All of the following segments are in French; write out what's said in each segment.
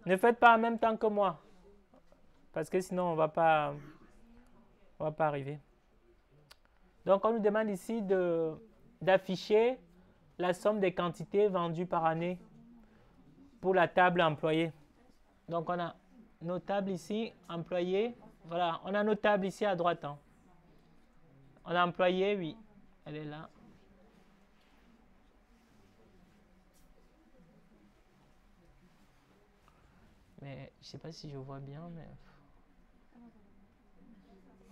Ne faites pas en même temps que moi, parce que sinon on va pas arriver. Donc, on nous demande ici d'afficher la somme des quantités vendues par année pour la table employée. Donc, on a nos tables ici, employés. Voilà, on a nos tables ici à droite. Hein. On a employé, oui, elle est là. Mais je ne sais pas si je vois bien, mais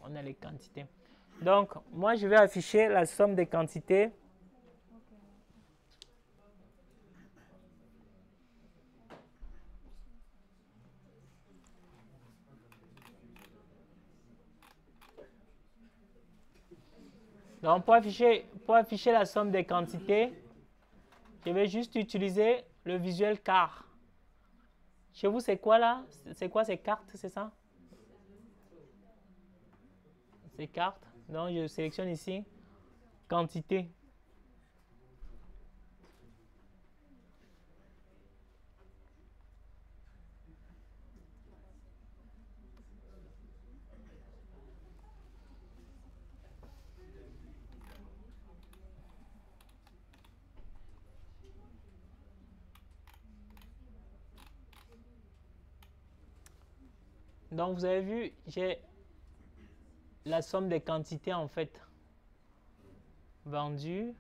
on a les quantités. Donc, moi, je vais afficher la somme des quantités. Donc, pour afficher la somme des quantités, je vais juste utiliser le visuel car. Chez vous, c'est quoi là? C'est quoi ces cartes, c'est ça? Ces cartes. Donc, je sélectionne ici quantité. Donc, vous avez vu, j'ai la somme des quantités en fait vendues.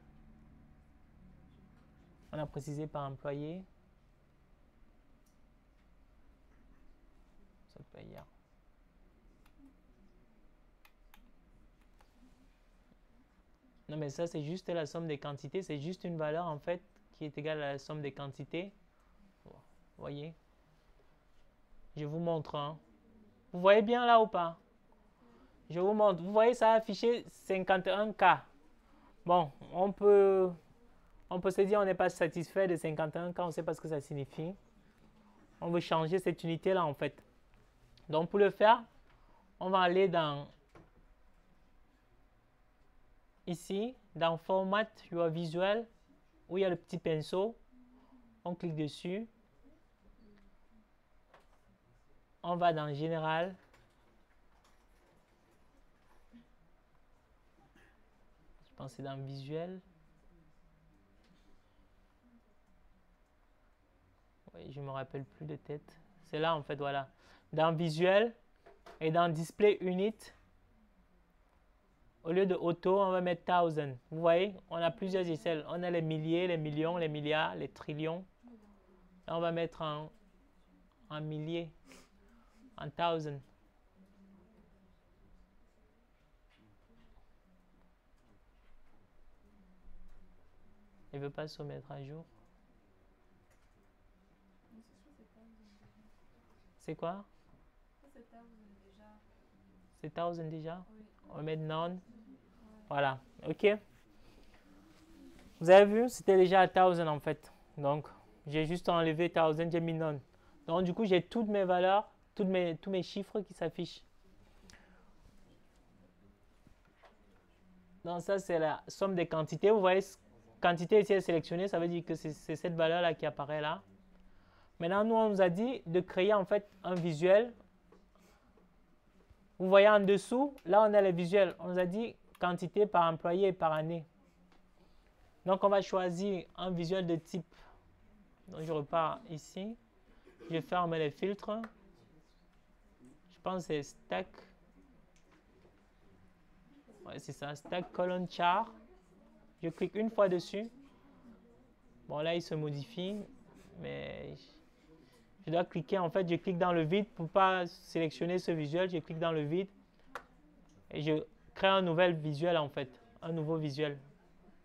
On a précisé par employé. Ça peut hier. Non, mais ça, c'est juste la somme des quantités. C'est juste une valeur en fait qui est égale à la somme des quantités. Vous voyez? Je vous montre. Hein. Vous voyez bien là ou pas? Je vous montre. Vous voyez, ça a affiché 51K. Bon, on peut se dire on n'est pas satisfait de 51 quand on ne sait pas ce que ça signifie. On veut changer cette unité-là en fait. Donc pour le faire, on va aller dans ici, dans Format Your Visual, où il y a le petit pinceau. On clique dessus. On va dans Général. Je pense que c'est dans Visuel. Oui, je ne me rappelle plus de tête. C'est là en fait, voilà. Dans Visuel et dans Display Unit, au lieu de auto, on va mettre 1000. Vous voyez, on a plusieurs échelles. On a les milliers, les millions, les milliards, les trillions. Là, on va mettre en milliers, en 1000. Il ne veut pas se mettre à jour. C'est quoi? C'est 1000 déjà? On va mettre none. Voilà, ok. Vous avez vu, c'était déjà à 1000 en fait. Donc, j'ai juste enlevé 1000, j'ai mis none. Donc, du coup, j'ai toutes mes valeurs, tous mes chiffres qui s'affichent. Donc, ça, c'est la somme des quantités. Vous voyez, quantité ici est sélectionnée, ça veut dire que c'est cette valeur-là qui apparaît là. Maintenant, nous, on nous a dit de créer en fait un visuel. Vous voyez en dessous, là, on a le visuel. On nous a dit quantité par employé et par année. Donc, on va choisir un visuel de type. Donc, je repars ici. Je ferme les filtres. Je pense que c'est stack. Ouais, c'est ça, stack colon char. Je clique une fois dessus. Bon, là, il se modifie. Mais je dois cliquer. En fait, je clique dans le vide pour ne pas sélectionner ce visuel. Je clique dans le vide. Et je crée un nouvel visuel, en fait. Un nouveau visuel.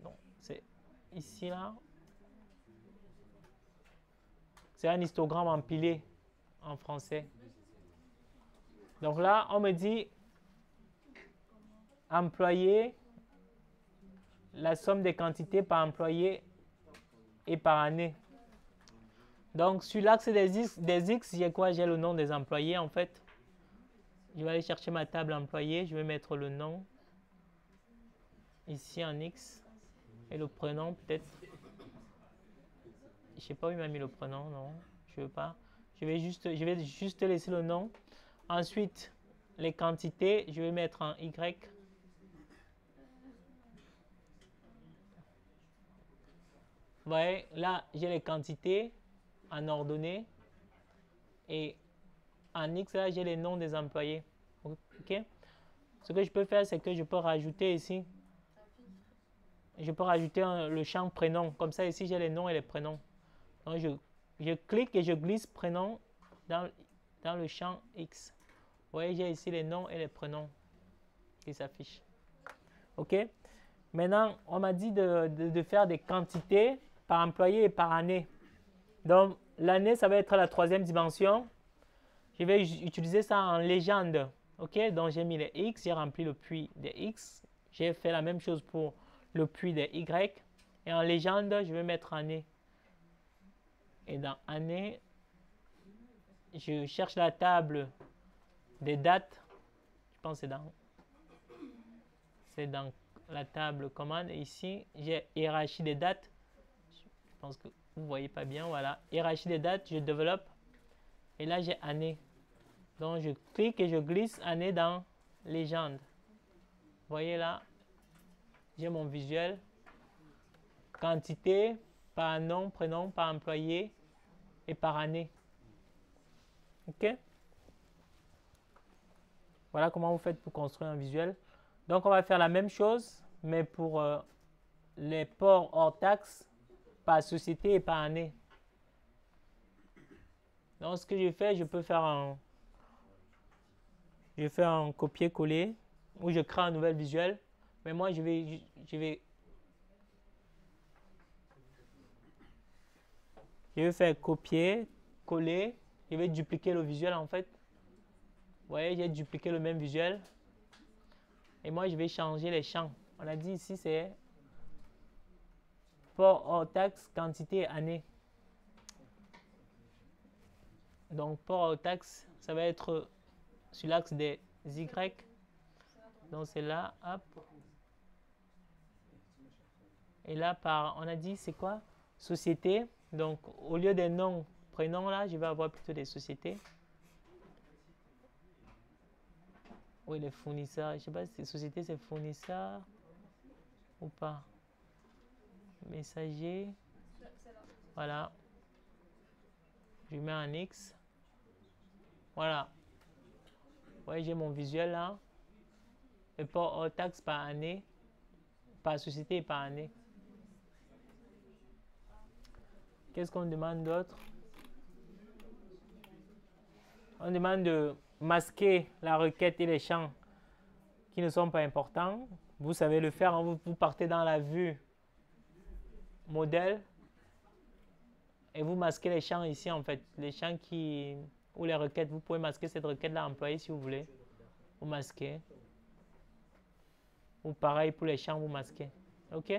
Donc, c'est ici, là. C'est un histogramme empilé en français. Donc là, on me dit employé, la somme des quantités par employé et par année. Donc sur l'axe des X, j'ai quoi? J'ai le nom des employés en fait. Je vais aller chercher ma table employé, je vais mettre le nom ici en X et le prénom peut-être. Je sais pas où il m'a mis le prénom, non, je veux pas. Je vais juste laisser le nom. Ensuite, les quantités, je vais mettre en Y. Vous voyez, là, j'ai les quantités en ordonnée. Et en X, là, j'ai les noms des employés. OK? Ce que je peux faire, c'est que je peux rajouter ici. Je peux rajouter le champ prénom. Comme ça, ici, j'ai les noms et les prénoms. Donc, je clique et je glisse prénom dans le champ X. Vous voyez, j'ai ici les noms et les prénoms qui s'affichent. OK? Maintenant, on m'a dit de faire des quantités par employé et par année. Donc, l'année, ça va être la troisième dimension. Je vais utiliser ça en légende. OK? Donc, j'ai mis les X, j'ai rempli le puits des X. J'ai fait la même chose pour le puits des Y. Et en légende, je vais mettre année. Et dans année, je cherche la table des dates. Je pense que c'est dans la table commande. Et ici, j'ai hiérarchie des dates. Je pense que vous ne voyez pas bien. Voilà. Hiérarchie des dates, je développe. Et là, j'ai année. Donc, je clique et je glisse année dans légende. Vous voyez là, j'ai mon visuel. Quantité par nom, prénom, par employé et par année. OK? Voilà comment vous faites pour construire un visuel. Donc, on va faire la même chose, mais pour les ports hors taxe, par société et par année. Donc, ce que je fais, je peux faire un copier-coller où je crée un nouvel visuel. Mais moi, je vais faire copier, coller. Je vais dupliquer le visuel en fait. Vous voyez, j'ai dupliqué le même visuel. Et moi, je vais changer les champs. On a dit ici, c'est port hors taxe, quantité et année. Donc, port hors taxe, ça va être sur l'axe des Y. Donc, c'est là, hop. Et là, on a dit, c'est quoi? Société. Donc, au lieu des noms, prénoms, là, je vais avoir plutôt des sociétés. Oui, les fournisseurs. Je ne sais pas si société, c'est fournisseur ou pas. Messager. Voilà. Je mets un X. Voilà. Vous voyez, j'ai mon visuel là. Et port hors taxe par année, par société et par année. Qu'est-ce qu'on demande d'autre? On demande de masquer la requête et les champs qui ne sont pas importants. Vous savez le faire, hein? Vous partez dans la vue modèle et vous masquez les champs ici en fait. Les champs ou les requêtes, vous pouvez masquer cette requête-là employée si vous voulez. Vous masquez. Ou pareil pour les champs, vous masquez. OK?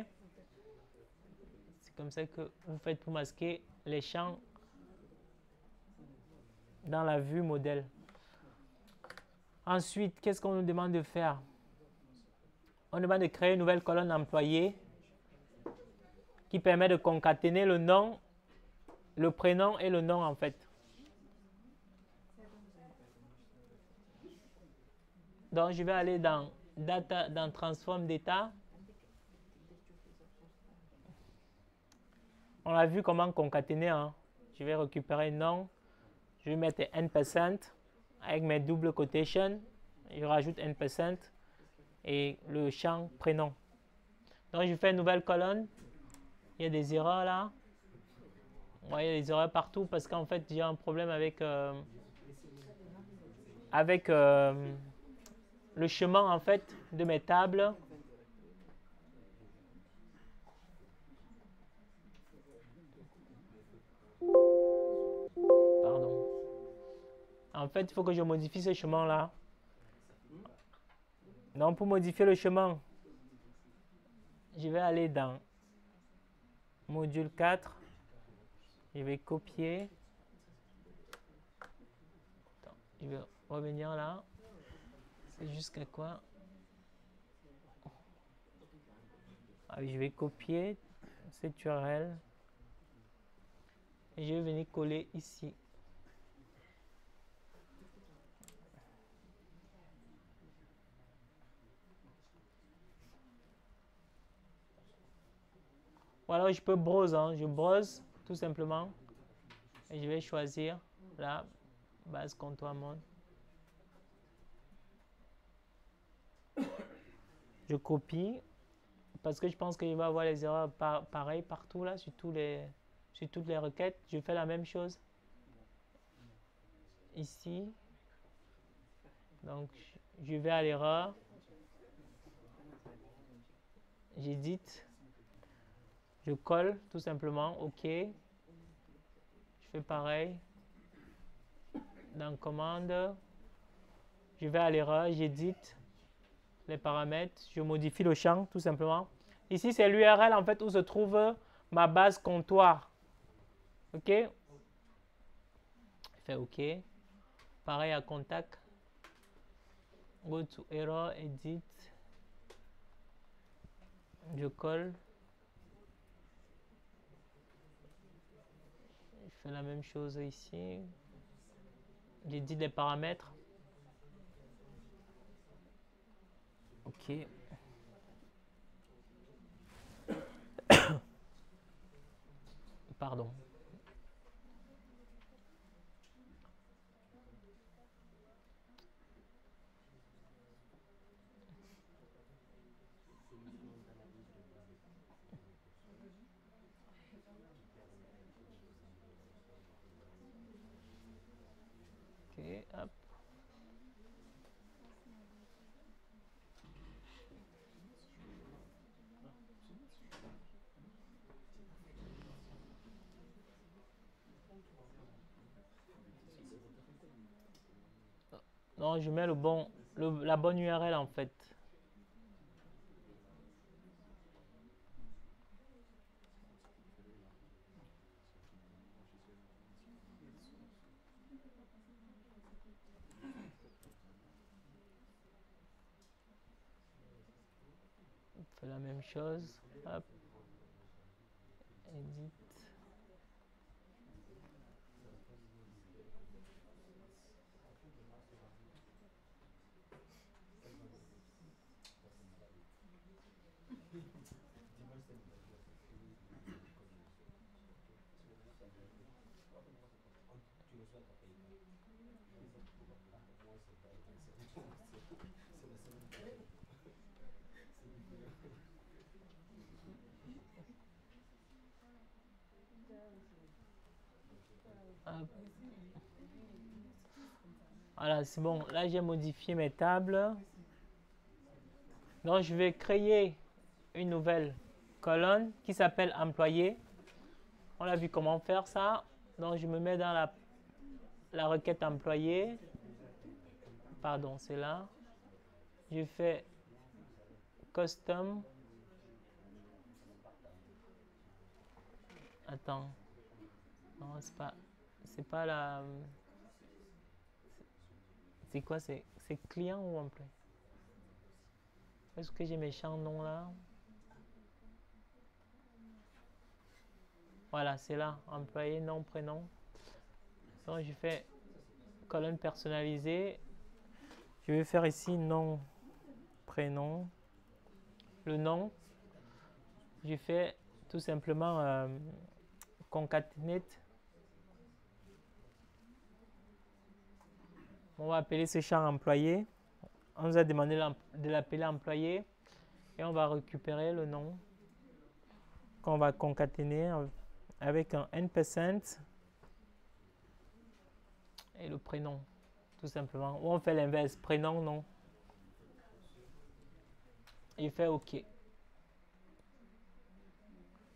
C'est comme ça que vous faites pour masquer les champs dans la vue modèle. Ensuite, qu'est-ce qu'on nous demande de faire? On nous demande de créer une nouvelle colonne employée qui permet de concaténer le nom, le prénom et le nom en fait. Donc, je vais aller dans Data, dans Transform Data. On a vu comment concaténer. Hein. Je vais récupérer nom. Je vais mettre N% avec mes double quotations. Je rajoute N% et le champ prénom. Donc, je fais une nouvelle colonne. Il y a des erreurs là. Ouais, il y a des erreurs partout parce qu'en fait, j'ai un problème avec le chemin en fait de mes tables. Pardon. En fait, il faut que je modifie ce chemin-là. Donc, pour modifier le chemin, je vais aller dans module 4. Je vais copier. Attends, je vais revenir là. C'est jusqu'à quoi? Ah, je vais copier cette URL. Et je vais venir coller ici. Ou alors je peux browse, hein. Je browse tout simplement. Et je vais choisir la base comptoir mode. Je copie parce que je pense qu'il va y avoir les erreurs pareilles partout là, sur toutes les requêtes. Je fais la même chose ici. Donc, je vais à l'erreur. J'édite. Je colle tout simplement. OK. Je fais pareil. Dans commande, je vais à l'erreur. J'édite les paramètres. Je modifie le champ tout simplement. Ici, c'est l'URL en fait où se trouve ma base comptoir. OK. Je fais OK. Pareil à contact. Go to error, edit. Je colle. Je fais la même chose ici. J'édite les paramètres. OK. Pardon. OK, hop. Non, je mets la bonne URL en fait. On fait la même chose. Hop. Edit. Hop. Voilà, c'est bon. Là, j'ai modifié mes tables. Donc, je vais créer une nouvelle colonne qui s'appelle employé. On a vu comment faire ça. Donc, je me mets dans la requête employé. Pardon, c'est là. Je fais custom. Attends. Non, c'est pas la. C'est quoi? C'est client ou employé? Est-ce que j'ai mes champs nom là? Voilà, c'est là. Employé, nom, prénom. Donc, je fais colonne personnalisée. Je vais faire ici nom, prénom. Le nom, je fais tout simplement concatenate. On va appeler ce champ employé. On nous a demandé de l'appeler employé et on va récupérer le nom qu'on va concaténer avec un n% et le prénom, tout simplement. Ou on fait l'inverse, prénom, nom. Il fait OK.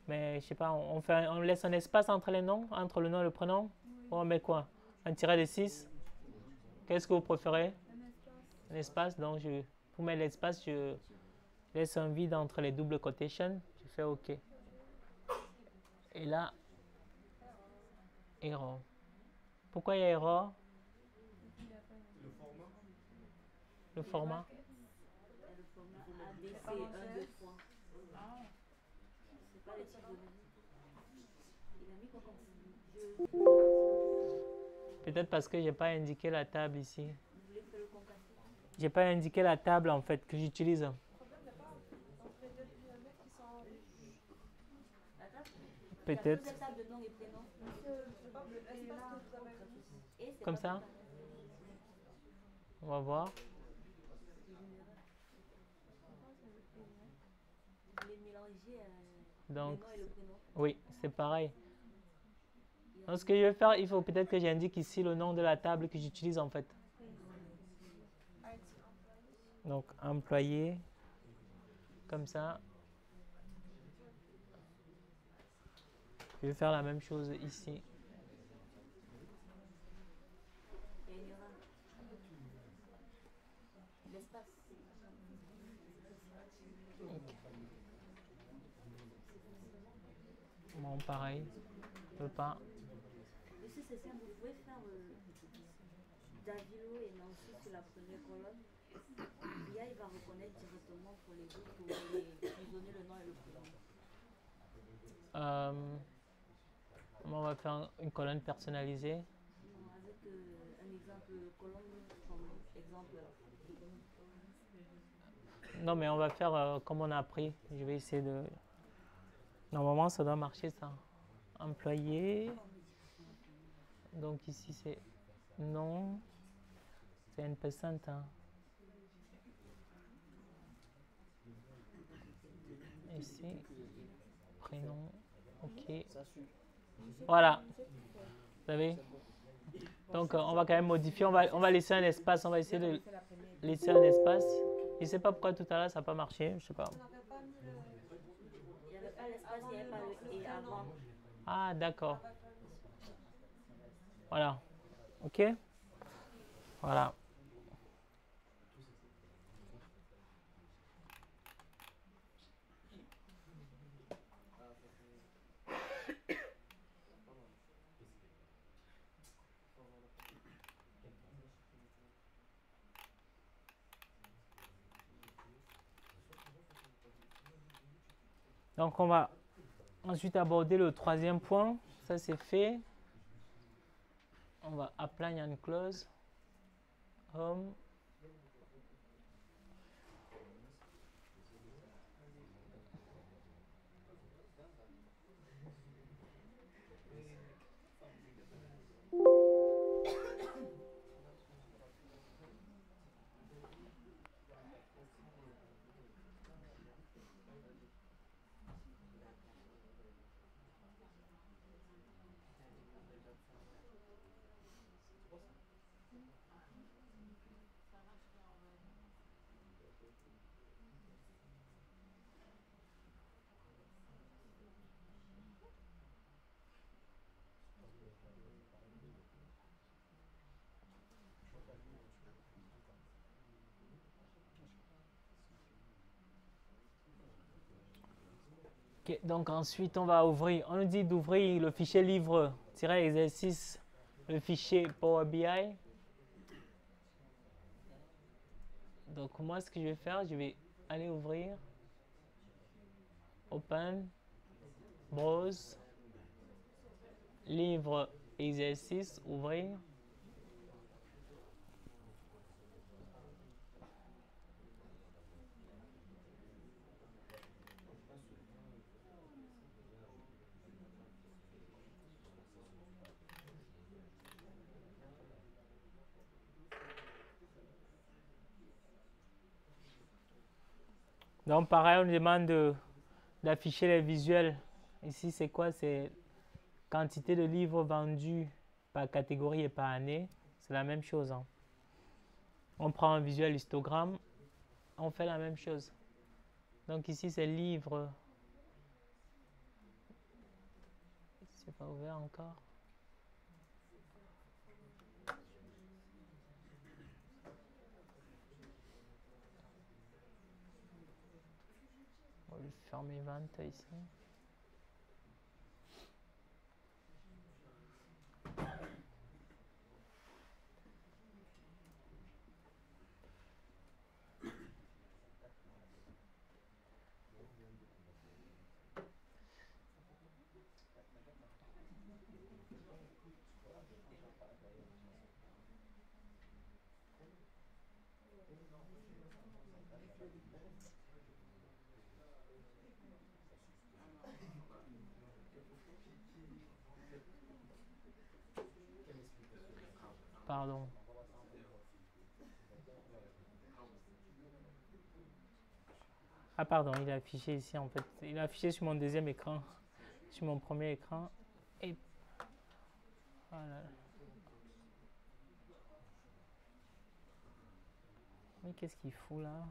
Mais je sais pas, on laisse un espace entre les noms, entre le nom et le prénom. Ou on met quoi? Un tiret de 6. Qu'est-ce que vous préférez? Un espace. Donc, pour mettre l'espace, je laisse un vide entre les double quotations. Je fais OK. Et là, error. Pourquoi il y a error? Le format. Peut-être parce que j'ai pas indiqué la table ici. J'ai pas indiqué la table en fait que j'utilise. peut-être. table de nom et prénom. Comme ça, on va voir. Les mélanger le Donc, nom et le prénom. oui, c'est pareil. Donc, ce que je vais faire, il faut peut-être que j'indique ici le nom de la table que j'utilise en fait. Donc, employé, comme ça. Je vais faire la même chose ici. Et il y aura l'espace. Bon, pareil, je peux pas. Monsieur Cécile, vous pouvez faire Davilo et Nancy sur la première colonne. L'IA, il va reconnaître directement pour les autres pour lui donner le nom et le prénom. On va faire une colonne personnalisée. Non, avec un exemple, colonne comme exemple. Non, mais on va faire comme on a appris. Je vais essayer de... Normalement, ça doit marcher, ça. Employé. Donc ici, c'est nom. C'est une personne. Hein. Ici, prénom. OK. Voilà. Vous savez? Donc, on va quand même modifier. On va laisser un espace. On va essayer de laisser un espace. Je ne sais pas pourquoi tout à l'heure, ça n'a pas marché. Je sais pas. Il n'y avait pas l'espace, il n'y avait pas le et avant. Ah, d'accord. Voilà. OK? Voilà. Donc, on va ensuite aborder le troisième point. Ça, c'est fait. On va apply and close. Home. Ok, donc ensuite, on va ouvrir. On nous dit d'ouvrir le fichier livre-exercice, le fichier Power BI. Donc, moi, ce que je vais faire, je vais aller ouvrir. Open. Browse. Livre-exercice, ouvrir. Donc, pareil, on nous demande d'afficher les visuels. Ici, c'est quoi? C'est quantité de livres vendus par catégorie et par année. C'est la même chose. Hein. On prend un visuel histogramme. On fait la même chose. Donc, ici, c'est livre. C'est pas ouvert encore. On va fermer vente ici. pardon. Ah, pardon, il est affiché ici en fait. Il est affiché sur mon deuxième écran, sur mon premier écran. Et voilà. Mais qu'est-ce qu'il fout là?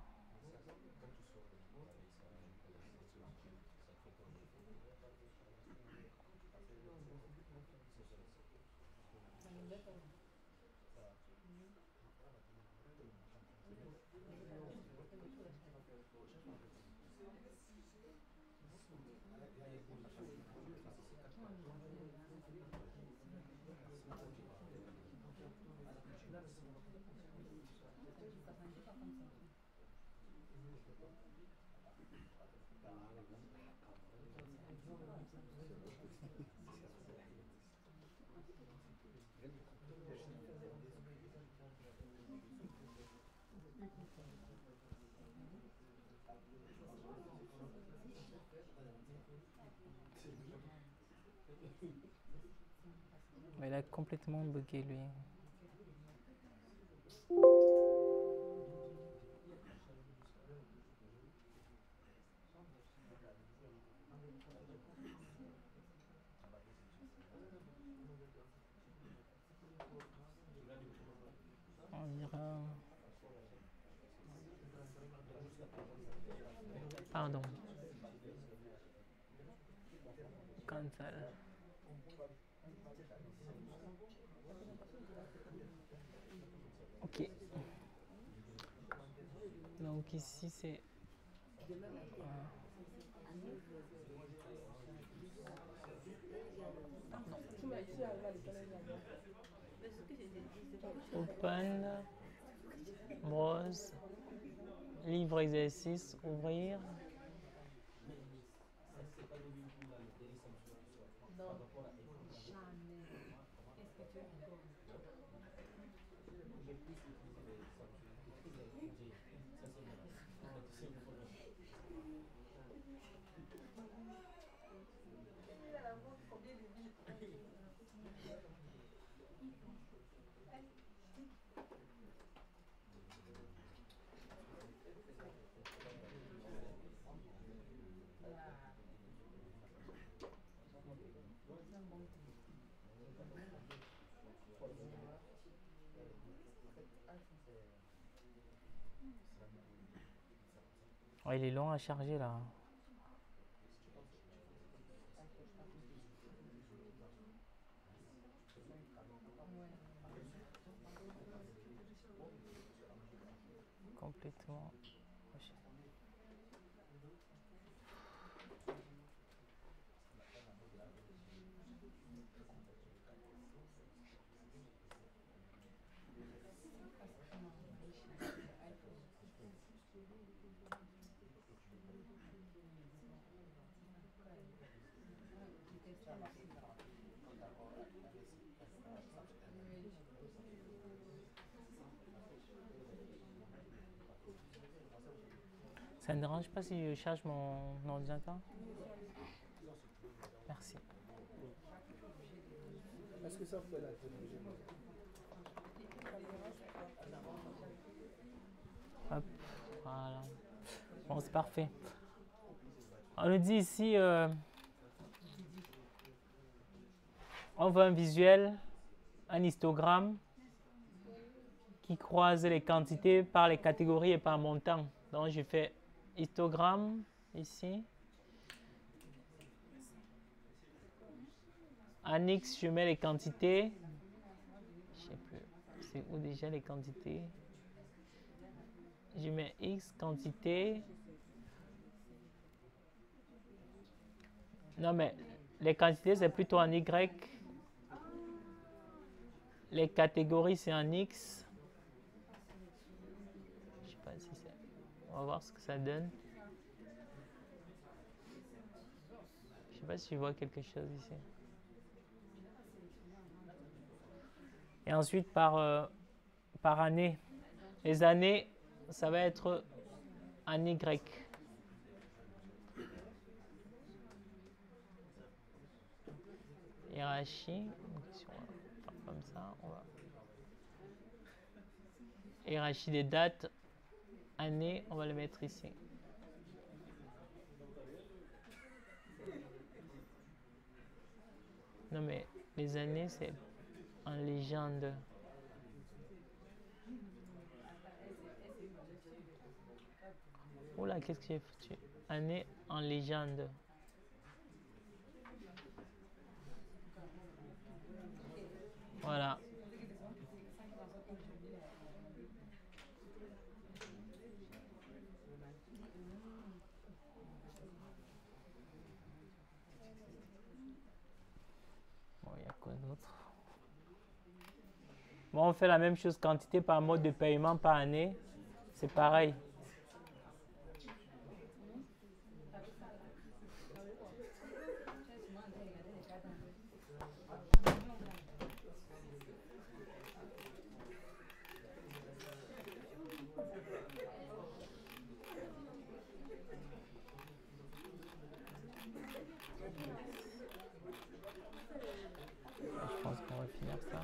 Mais il a complètement bugué lui. On ira. Pardon. Cancel. Ok. Donc ici c'est. Open. Browse. Livre exercice. Ouvrir. Oh, il est long à charger là. Complètement. Ça ne dérange pas si je charge mon ordinateur? Merci. Est-ce que ça fait la télévision? Hop, voilà. Bon, c'est parfait. On nous dit ici, on veut un visuel, un histogramme qui croise les quantités par les catégories et par montant. Donc, je fais histogramme ici. En X, je mets les quantités. Je sais plus. C'est où déjà les quantités? Je mets X quantité. Non, mais les quantités, c'est plutôt en Y. Les catégories, c'est en X. Je sais pas si c'est. On va voir ce que ça donne. Je sais pas si je vois quelque chose ici. Et ensuite, par année. Les années, ça va être en Y. Hiérarchie. Donc, si on va faire comme ça, on va. hiérarchie des dates, année, on va le mettre ici. Non mais les années c'est en légende. Oula, qu'est-ce que j'ai foutu? Année en légende. Voilà. Bon, il y a quoi d'autre? Bon, on fait la même chose, quantité par mode de paiement par année. C'est pareil. Je pense qu'on va finir ça.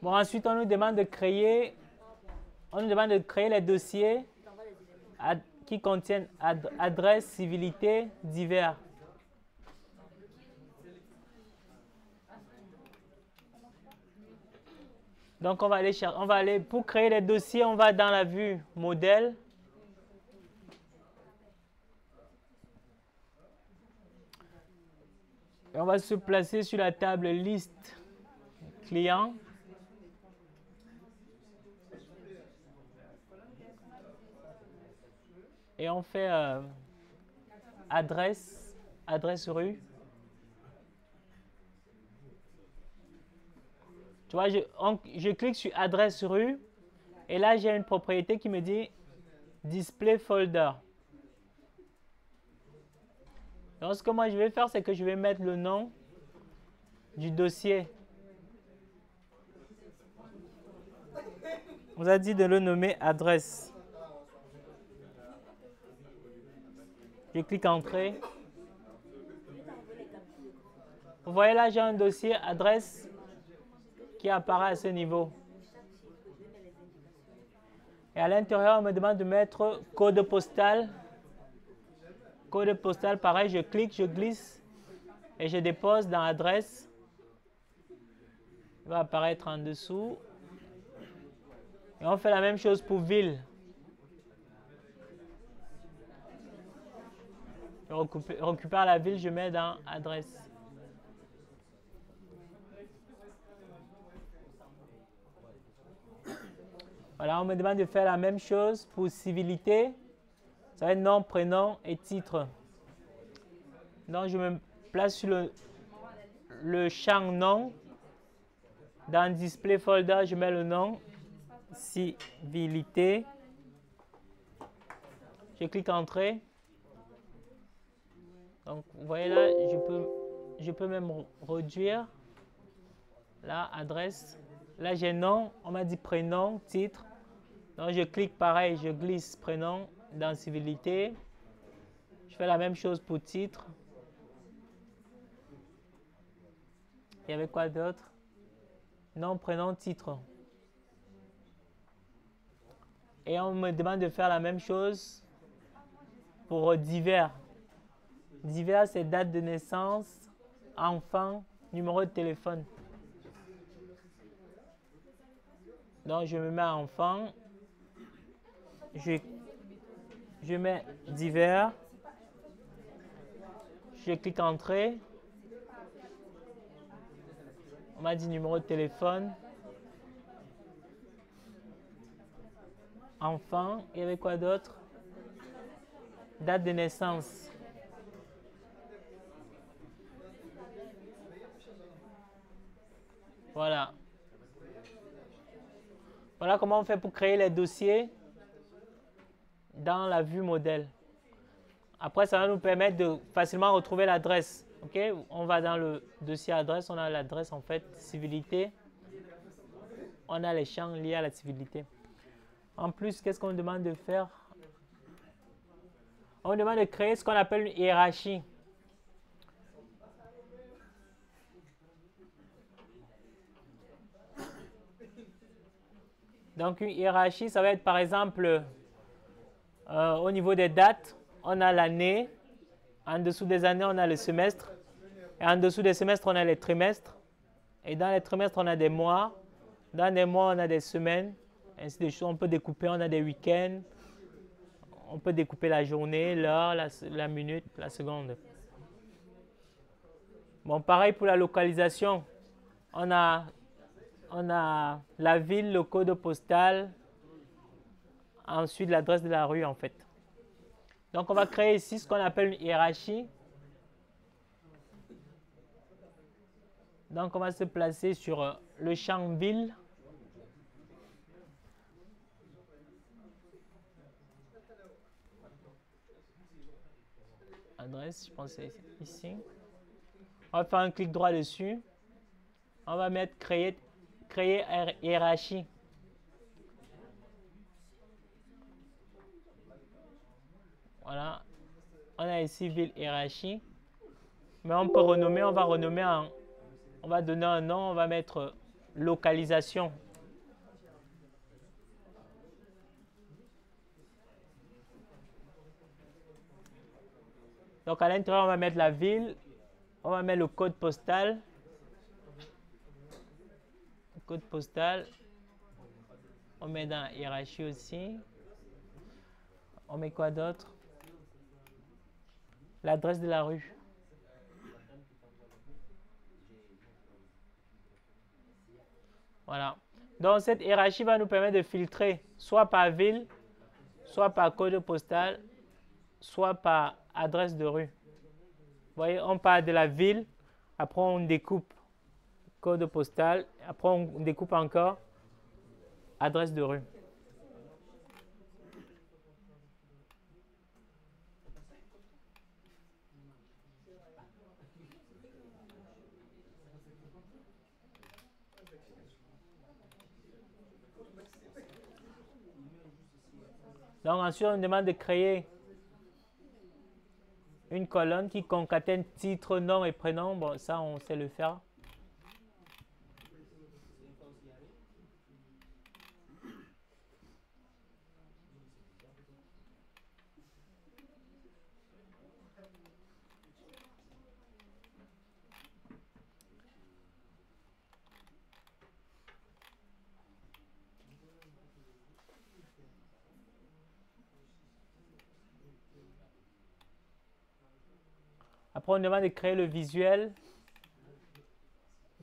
Bon, ensuite, on nous demande de créer les dossiers qui contiennent adresse, civilité, divers. Donc, on va aller pour créer les dossiers, on va dans la vue modèle. Et on va se placer sur la table liste client. Et on fait adresse rue. Tu vois, je clique sur adresse rue et là j'ai une propriété qui me dit display folder. Donc ce que moi je vais faire, c'est que je vais mettre le nom du dossier. On vous a dit de le nommer adresse. Je clique entrée. Vous voyez là, j'ai un dossier adresse qui apparaît à ce niveau. Et à l'intérieur, on me demande de mettre code postal. Code postal, pareil, je clique, je glisse et je dépose dans adresse. Il va apparaître en dessous. Et on fait la même chose pour ville. Je récupère la ville, je mets dans adresse. Voilà, on me demande de faire la même chose pour civilité. Ça va être nom, prénom et titre. Donc, je me place sur le champ nom. Dans display folder, je mets le nom. Civilité. Je clique entrée. Donc, vous voyez là, je peux même réduire. Là, adresse. Là, j'ai nom. On m'a dit prénom, titre. Donc, je clique pareil, je glisse prénom dans civilité. Je fais la même chose pour titre. Il y avait quoi d'autre? Nom, prénom, titre. Et on me demande de faire la même chose pour divers. Divers, c'est date de naissance, enfant, numéro de téléphone. Donc, je me mets à enfant. Je mets divers. Je clique entrée. On m'a dit numéro de téléphone. Enfant. Il y avait quoi d'autre? Date de naissance. Voilà. Voilà comment on fait pour créer les dossiers dans la vue modèle. Après, ça va nous permettre de facilement retrouver l'adresse. Ok, on va dans le dossier adresse, on a l'adresse en fait, civilité. On a les champs liés à la civilité. En plus, qu'est-ce qu'on demande de faire? On demande de créer ce qu'on appelle une hiérarchie. Donc, une hiérarchie, ça va être par exemple, au niveau des dates, on a l'année. En dessous des années, on a le semestre. Et en dessous des semestres, on a les trimestres. Et dans les trimestres, on a des mois. Dans les mois, on a des semaines. Ainsi de suite. On peut découper, on a des week-ends. On peut découper la journée, l'heure, la minute, la seconde. Bon, pareil pour la localisation. On a la ville, le code postal, ensuite l'adresse de la rue en fait. Donc on va créer ici ce qu'on appelle une hiérarchie. Donc on va se placer sur le champ ville. Adresse, je pense que c'est ici. On va faire un clic droit dessus. On va mettre créer hiérarchie. Voilà. On a ici ville hiérarchie. Mais on peut renommer, on va donner un nom, on va mettre localisation. Donc à l'intérieur, on va mettre la ville, on va mettre le code postal. Le code postal, on met dans la hiérarchie aussi. On met quoi d'autre? L'adresse de la rue. Voilà. Donc cette hiérarchie va nous permettre de filtrer soit par ville, soit par code postal, soit par adresse de rue. Vous voyez, on part de la ville, après on découpe code postal, après on découpe encore adresse de rue. Donc ensuite, on demande de créer une colonne qui concatène titre, nom et prénom. Bon, ça, on sait le faire. Après, on demande de créer le visuel,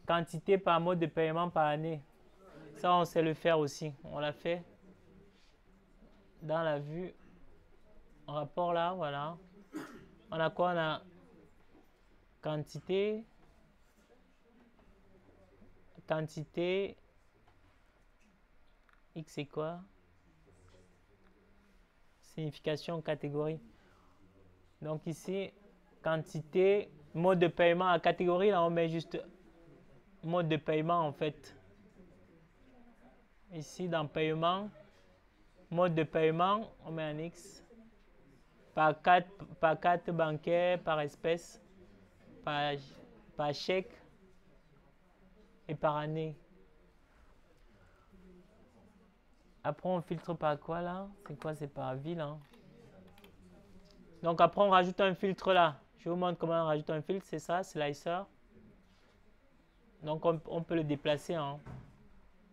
quantité par mode de paiement par année. Ça, on sait le faire aussi. On l'a fait dans la vue. En rapport là, voilà. On a quoi? On a quantité. Quantité. X c'est quoi? Signification, catégorie. Donc ici, quantité, mode de paiement. À catégorie, là, on met juste mode de paiement, en fait. Ici, dans paiement, mode de paiement, on met un X. Par carte bancaire, par espèce, par chèque et par année. Après, on filtre par quoi, là? C'est quoi? C'est par ville, hein? Donc, après, on rajoute un filtre, là. Je vous montre comment on rajoute un filtre. C'est ça, slicer. Donc, on peut le déplacer, hein.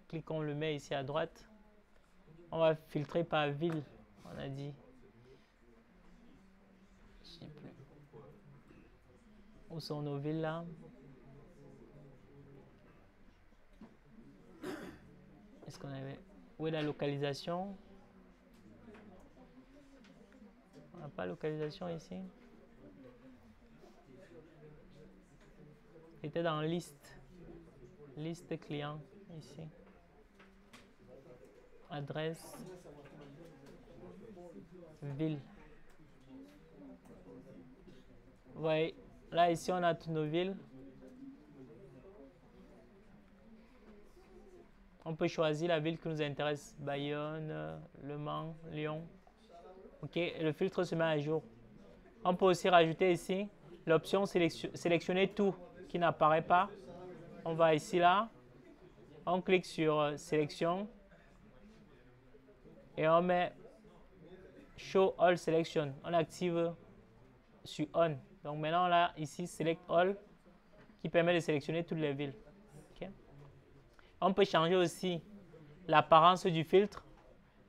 Cliquons, on le met ici à droite. On va filtrer par ville, on a dit. Je sais plus. Où sont nos villes, là? Est-ce qu'on avait... Où est la localisation? On n'a pas de localisation ici. C'était dans liste. Liste client, ici. Adresse. Ville. Vous voyez, là, ici, on a toutes nos villes. On peut choisir la ville qui nous intéresse. Bayonne, Le Mans, Lyon. OK, et le filtre se met à jour. On peut aussi rajouter ici l'option sélectionner tout qui n'apparaît pas. On va ici, là. On clique sur sélection. Et on met Show All Selection. On active sur On. Donc maintenant, là, ici, Select All, qui permet de sélectionner toutes les villes. Okay. On peut changer aussi l'apparence du filtre.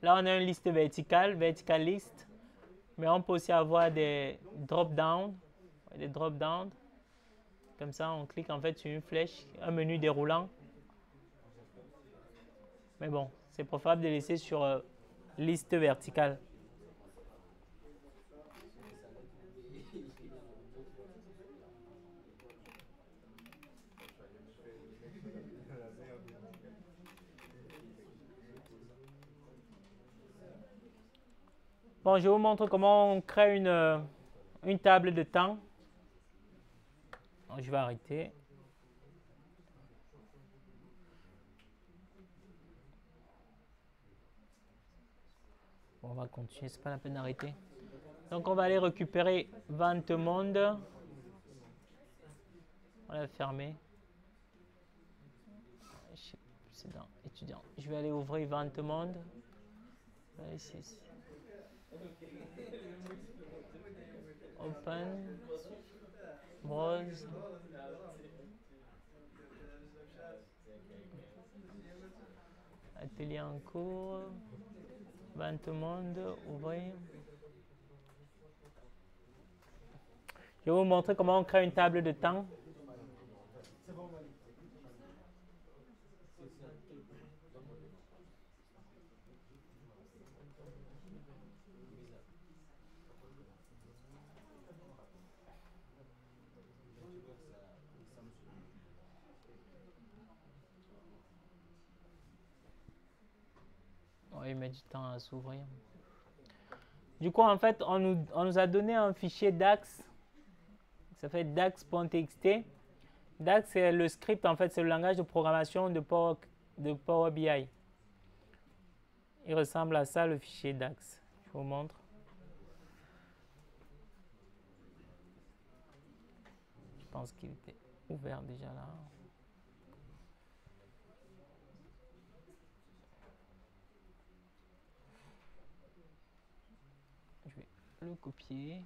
Là, on a une liste verticale, vertical list. Mais on peut aussi avoir des drop-down. Des drop-down. Comme ça, on clique en fait sur une flèche, un menu déroulant. Mais bon, c'est préférable de laisser sur liste verticale. Bon, je vous montre comment on crée une table de temps. Donc, je vais arrêter. Bon, on va continuer, c'est pas la peine d'arrêter. Donc, on va aller récupérer Vente Monde. On va la fermer. C'est dans étudiant. Je vais aller ouvrir Vente Monde. Ici. Open. Browse. Atelier en cours. Vente Monde. Ouvrir. Je vais vous montrer comment on crée une table de temps. Il met du temps à s'ouvrir. Du coup, en fait, on nous a donné un fichier DAX. Ça fait dax.txt. DAX, c'est le script, en fait, c'est le langage de programmation de Power BI. Il ressemble à ça, le fichier DAX. Je vous montre. Je pense qu'il était ouvert déjà là. Je vais le copier.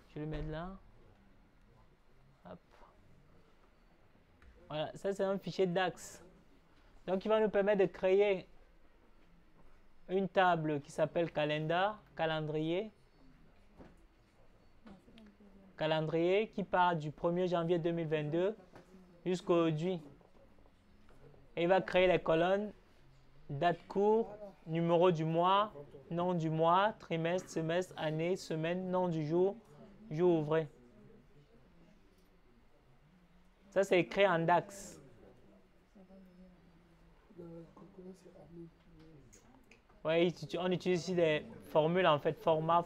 Je vais le mettre là. Hop. Voilà, ça c'est un fichier DAX. Donc il va nous permettre de créer une table qui s'appelle calendrier. Calendrier qui part du 1er janvier 2022 jusqu'aujourd'hui. Et il va créer les colonnes date court, numéro du mois, nom du mois, trimestre, semestre, année, semaine, nom du jour, jour ouvré. Ça, c'est écrit en DAX. Oui, on utilise ici des formules, en fait, format,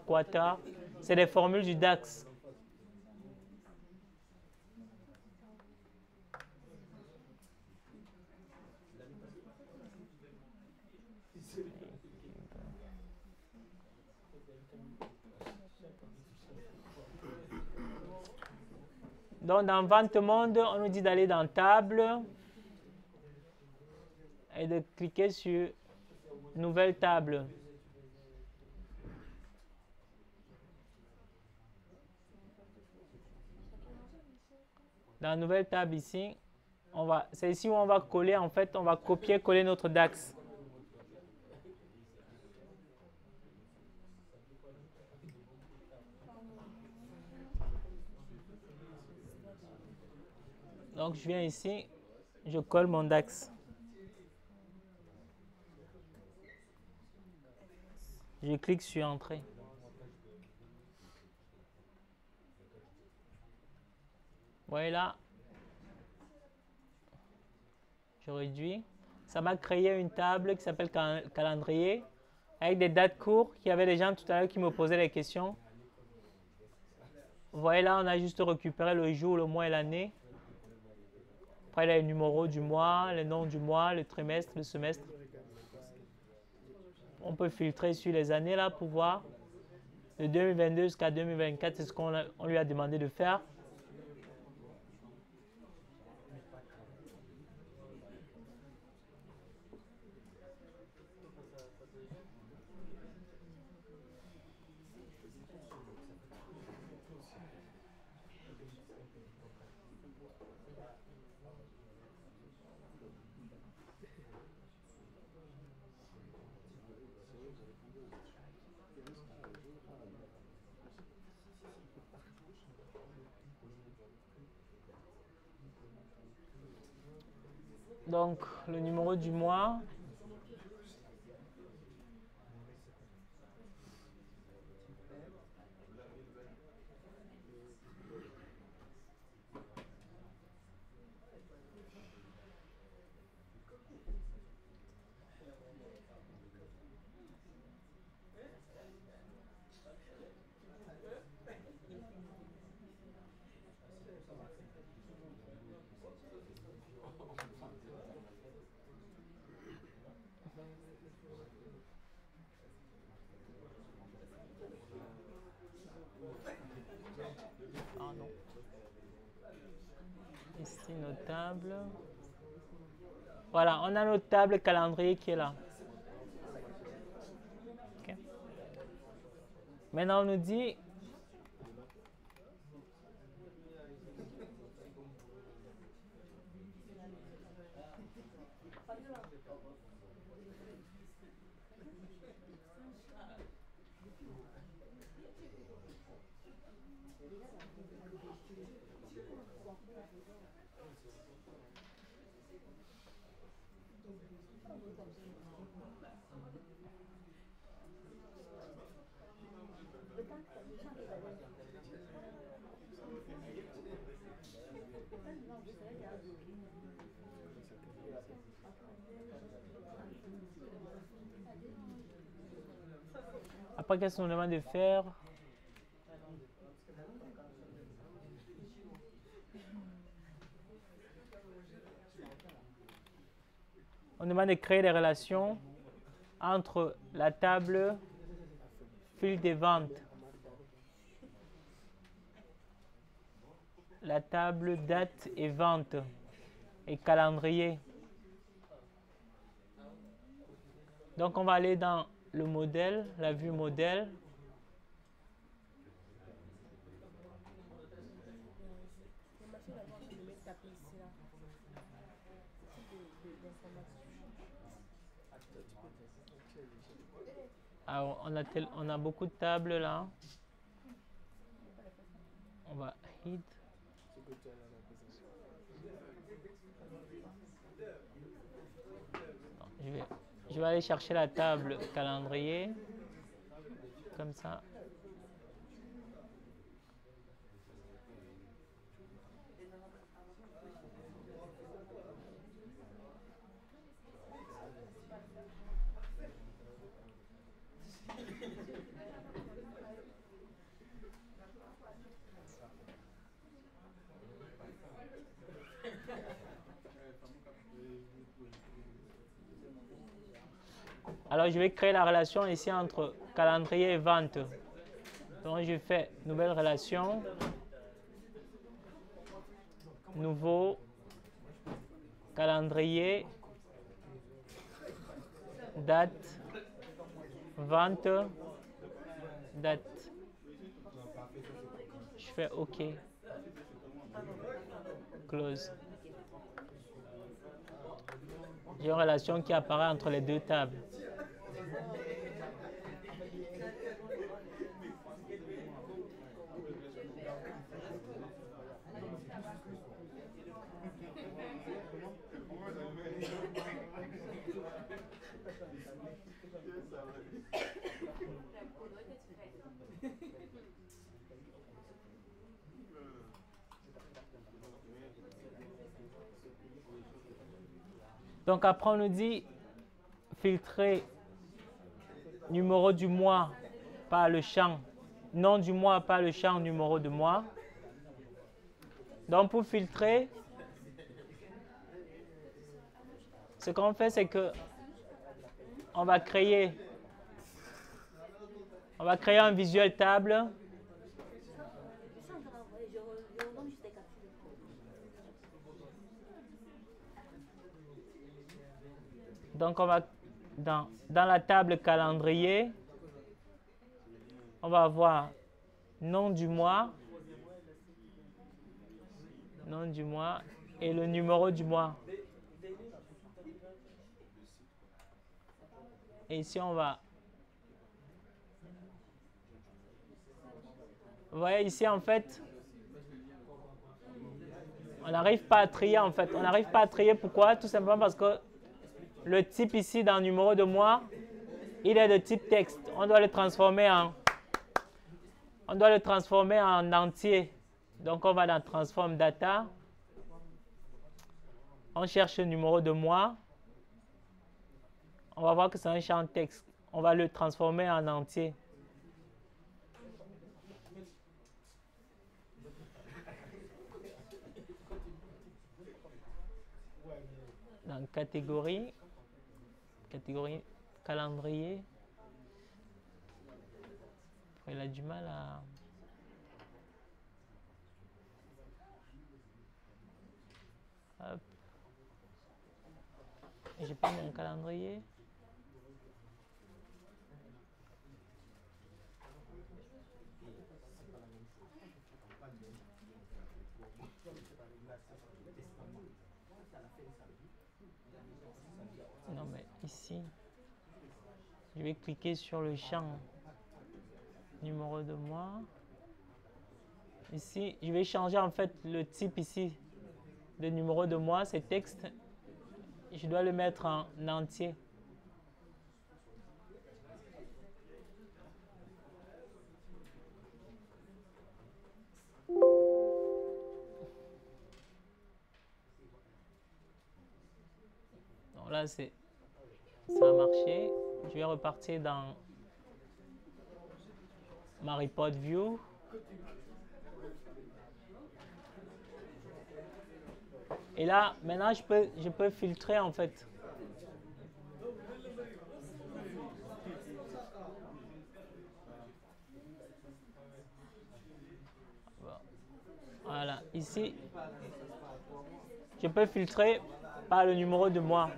quota. C'est des formules du DAX. Donc, dans Vente Monde, on nous dit d'aller dans Table et de cliquer sur Nouvelle table. Dans la nouvelle table ici, c'est ici où on va coller, en fait, on va copier-coller notre DAX. Donc, je viens ici, je colle mon DAX. Je clique sur Entrée. Voilà. Je réduis. Ça m'a créé une table qui s'appelle calendrier avec des dates courtes. Il y avait des gens tout à l'heure qui me posaient des questions. Vous voyez là, on a juste récupéré le jour, le mois et l'année. Après, il y a le numéro du mois, le nom du mois, le trimestre, le semestre. On peut filtrer sur les années là pour voir. De 2022 jusqu'à 2024, c'est ce qu'on lui a demandé de faire. Donc, le numéro du mois. Pardon. Ici, nos tables. Voilà, on a notre table calendrier qui est là. Okay. Maintenant, on nous dit après, qu'est-ce qu'on nous demande de faire? On nous demande de créer des relations entre la table fil des ventes, la table date et vente et calendrier. Donc, on va aller dans le modèle, la vue modèle. Alors, on a beaucoup de tables là. On va hit. Je vais aller chercher la table calendrier. Comme ça. Alors, je vais créer la relation ici entre calendrier et vente. Donc, je fais nouvelle relation, nouveau calendrier, date, vente, date. Je fais OK. Close. J'ai une relation qui apparaît entre les deux tables. Donc après, on nous dit filtrer numéro du mois par le champ, nom du mois par le champ numéro de mois. Donc pour filtrer, ce qu'on fait, c'est que on va créer un visuel table. Donc, on va dans la table calendrier, on va avoir nom du mois et le numéro du mois. Et ici, on va... Vous voyez ici, en fait, on n'arrive pas à trier, en fait. On n'arrive pas à trier. Pourquoi? Tout simplement parce que le type ici, dans le numéro de mois, il est de type texte. On doit le transformer en entier. Donc, on va dans Transform Data. On cherche le numéro de mois. On va voir que c'est un champ texte. On va le transformer en entier. Dans catégorie calendrier. Il a du mal à... Hop. J'ai pas mon calendrier. Non mais ici, je vais cliquer sur le champ numéro de mois. Ici, je vais changer en fait le type ici de numéro de mois, c'est texte. Je dois le mettre en entier. Donc là, ça a marché. Je vais repartir dans ma report view. Et là, maintenant, je peux filtrer en fait. Voilà, ici, je peux filtrer par le numéro de mois.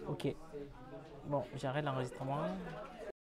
Ok. Bon, j'arrête l'enregistrement.